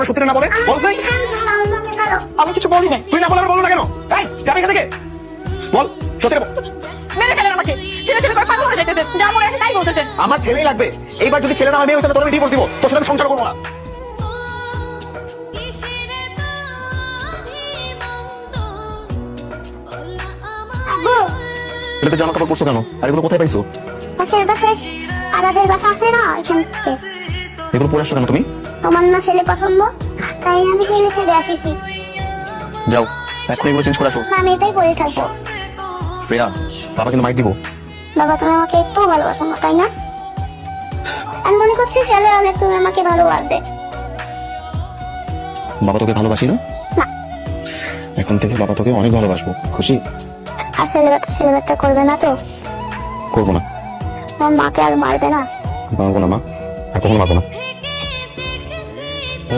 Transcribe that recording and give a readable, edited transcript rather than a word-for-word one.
আমার সত্যি না বলে বল তুই। আমি কিছু বলি নাই, তুই না বলে আমার বলো না কেন? এই যাবে এখান থেকে, বল সত্যি বল। মেরে ফেলেন আমাকে, ছেলে ছেলে করে পাগল হয়ে যাইতেছেন, যা মনে আছে তাই বলতেছেন। আমার ছেলেই লাগবে, এইবার যদি ছেলে না হয় মেয়ে হয়েছে তোর আমি ডিভোর্স দিব, তোর সাথে আমি সংসার করবো না। আব্বু, এটাতে জামা কাপড় পরছো কেন? আর এগুলো কোথায় পাইছো? পাশের বাসায় আমাদের বাসা আছে না, এখান থেকে। এগুলো পরে আসছো কেন তুমি? তোমার না ছেলে পছন্দ, তাই আমি ছেলে ছেড়ে আসিছি। যাও এখন এগুলো চেঞ্জ করে আসো। না, আমি এটাই পরে থাকবো। প্রিয়া, বাবা কিন্তু মাইক দিব। বাবা, তুমি আমাকে একটু ভালোবাসো না, তাই না? আমি মনে করছি ছেলে অনেক তুমি আমাকে ভালোবাসবে। বাবা তোকে ভালোবাসি না? না। এখন থেকে বাবা তোকে অনেক ভালোবাসবো, খুশি? আর ছেলে বাচ্চা করবে না তো? করবো না। আমার মাকে আর মারবে না? মারবো না মা, আর কখনো মারবো না। ও